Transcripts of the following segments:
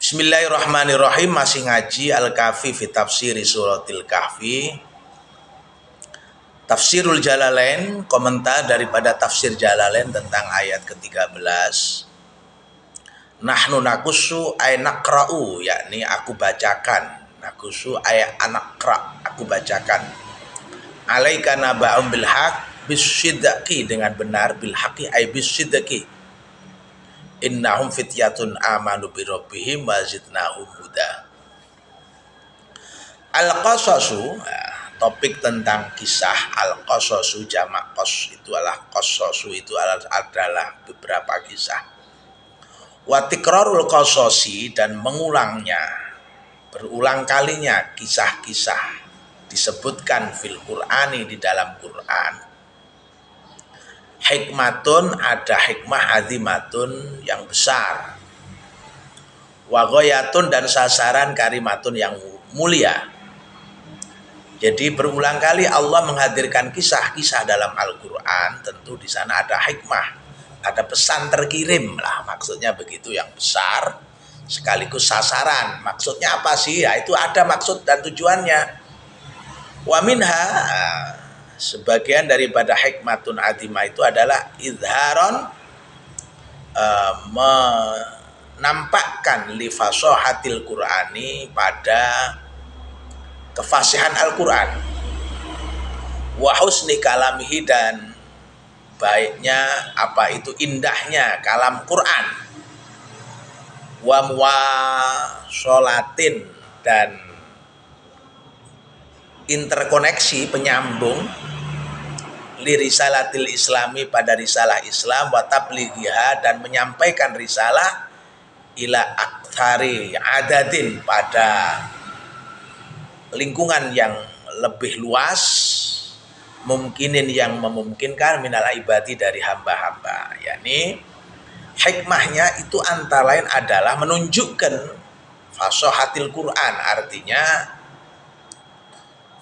Bismillahirrahmanirrahim. Masih ngaji Al-Kahfi fi tafsiri suratil Kahfi. Tafsirul Jalalain, komentar daripada tafsir Jalalain tentang ayat ke-13. Nahnu nakusu ay naqra'u, yakni aku bacakan. Nakusu ay anaqra', aku bacakan. Alaika naba'um bil haq bisidqi, dengan benar, bil haqi ay bisidqi. Innahum fityatun amanu bi rabbihim wa zidnahum huda. Al-qasasu, topik tentang kisah. Al-qasasu jamak qas, itu adalah qasasu, itu adalah beberapa kisah. Wa tikrarul qasasi, dan mengulangnya, berulang kalinya kisah-kisah disebutkan fil Qur'ani, di dalam Quran. Hikmatun, ada hikmah azimatun, yang besar. Wa ghayatun, dan sasaran karimatun, yang mulia. Jadi berulang kali Allah menghadirkan kisah-kisah dalam Al-Quran. Tentu di sana ada hikmah, ada pesan terkirim lah, maksudnya begitu, yang besar sekaligus sasaran. Maksudnya apa sih? Ya, itu ada maksud dan tujuannya. Wa minha, sebagian daripada hikmatun adimah itu adalah izharon, menampakkan li fasahatil Qur'ani, pada kefasihan Al-Quran. Wa husni kalamihi, dan baiknya, apa itu, indahnya kalam Quran. Wa muwasolatin, dan interkoneksi, penyambung, li risalatil islami, pada risalah Islam. Wa tablighiha, dan menyampaikan risalah ila aktsari adadin, pada lingkungan yang lebih luas, mungkinin, yang memungkinkan, minal ibadi, dari hamba-hamba. Yakni hikmahnya itu antara lain adalah menunjukkan fasahatil Quran, artinya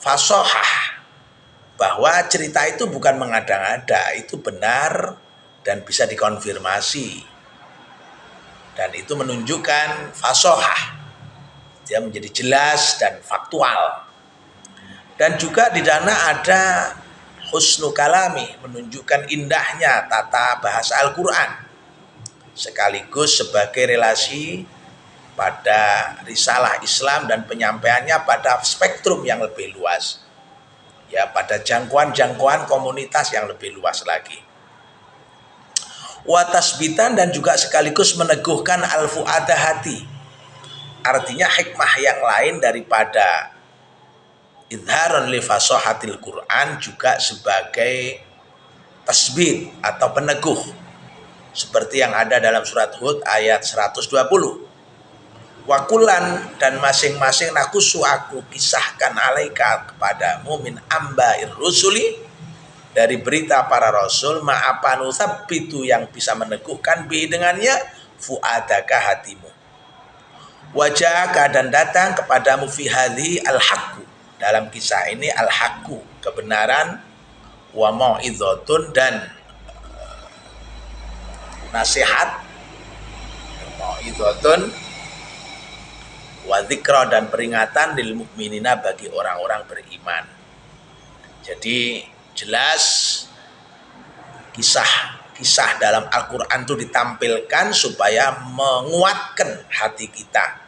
fasahah, bahwa cerita itu bukan mengada-ngada, itu benar dan bisa dikonfirmasi, dan itu menunjukkan fasahah, dia menjadi jelas dan faktual. Dan juga di sana ada husnu kalami, menunjukkan indahnya tata bahasa Al-Quran, sekaligus sebagai relasi pada risalah Islam dan penyampaiannya pada spektrum yang lebih luas, ya, pada jangkauan komunitas yang lebih luas lagi. Wa tasbitan, dan juga sekaligus meneguhkan al-fu'ada, hati. Artinya hikmah yang lain daripada idharun li fasahatil Quran juga sebagai tasbit atau peneguh, seperti yang ada dalam surat Hud ayat 120. Wakulan, dan masing-masing nakusu, aku kisahkan alaika, kepadamu, min ambair rusuli, dari berita para rasul, ma'apanu sabbitu, yang bisa meneguhkan bi dengannya fu'adaka, hatimu. Wajaka, dan datang kepadamu fi hadhi al-haqqu, dalam kisah ini al-haqqu, kebenaran, wa mau'izatun, dan nasihat, mau'izatun, wa dzikra, dan peringatan, lil mukminina, bagi orang-orang beriman. Jadi jelas kisah dalam Al-Quran itu ditampilkan supaya menguatkan hati kita.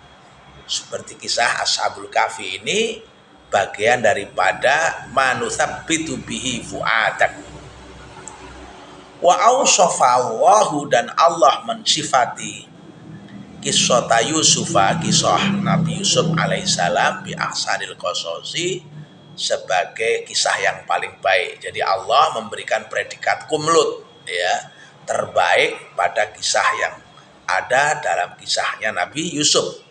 Seperti kisah Ashabul Kahfi ini bagian daripada manusabbitu bihi fu'adak. Wa awsafallahu, dan Allah mensifati kisah Yusufa, kisah Nabi Yusuf alaihissalam, bi ahsanil qasasi, sebagai kisah yang paling baik. Jadi Allah memberikan predikat kumlut, ya, terbaik pada kisah yang ada dalam kisahnya Nabi Yusuf,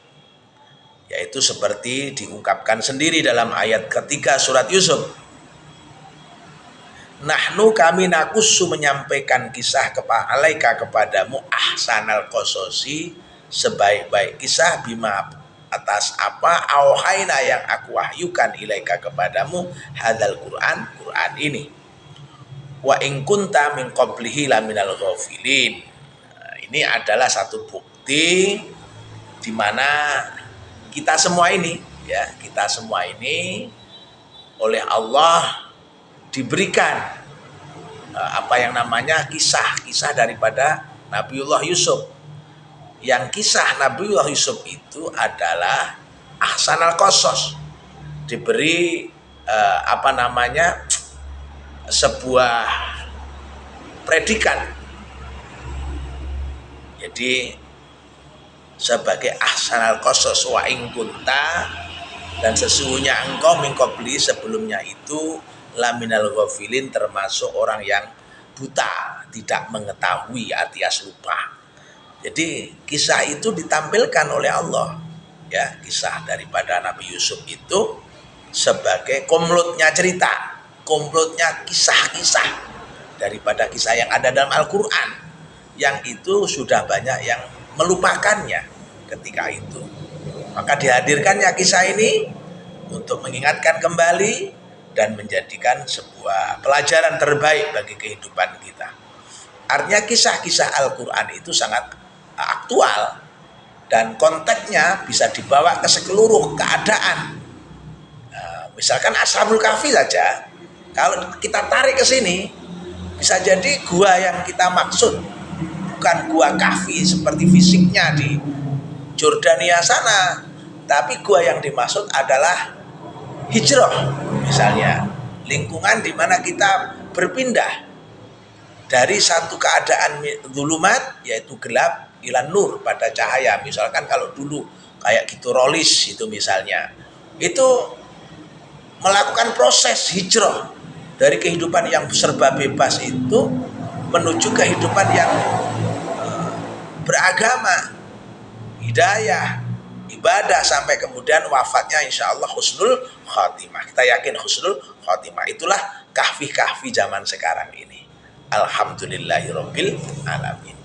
yaitu seperti diungkapkan sendiri dalam ayat ketiga surat Yusuf. Nahnu, kami nakusu, menyampaikan kisah alaika, kepadamu, ahsanal qasasi, sebaik-baik kisah, bima, atas apa, auhaina, yang aku wahyukan, ilaika, kepadamu, hadzal Quran, Quran ini. Wa in kunta min qablihi laminal ghafilin. Ini adalah satu bukti di mana kita semua ini oleh Allah diberikan apa yang namanya kisah-kisah daripada Nabiullah Yusuf. Yang kisah Nabiullah Yusuf itu adalah ahsanal qasas, diberi sebuah predikat. Jadi sebagai ahsanal qasas wa in kunta, dan sesungguhnya engkau min qabli, sebelumnya itu laminal ghafilin, termasuk orang yang buta, tidak mengetahui alias lupa. Jadi kisah itu ditampilkan oleh Allah, ya, kisah daripada Nabi Yusuf itu sebagai komplotnya cerita, komplotnya kisah-kisah daripada kisah yang ada dalam Al-Quran, yang itu sudah banyak yang melupakannya ketika itu. Maka dihadirkannya kisah ini untuk mengingatkan kembali dan menjadikan sebuah pelajaran terbaik bagi kehidupan kita. Artinya kisah-kisah Al-Quran itu sangat aktual dan konteksnya bisa dibawa ke seluruh keadaan. Misalkan Ashabul Kahfi saja, kalau kita tarik ke sini, bisa jadi gua yang kita maksud bukan gua Kahfi seperti fisiknya di Jordania sana, tapi gua yang dimaksud adalah hijrah, misalnya lingkungan di mana kita berpindah dari satu keadaan zulumat, yaitu gelap, ilan nur, pada cahaya. Misalkan kalau dulu kayak gitu rolis itu misalnya, itu melakukan proses hijrah dari kehidupan yang serba bebas itu menuju kehidupan yang beragama, hidayah, ibadah, sampai kemudian wafatnya insya Allah husnul khotimah. Kita yakin husnul khotimah. Itulah kahfi-kahfi zaman sekarang ini. Alhamdulillahirabbil alamin.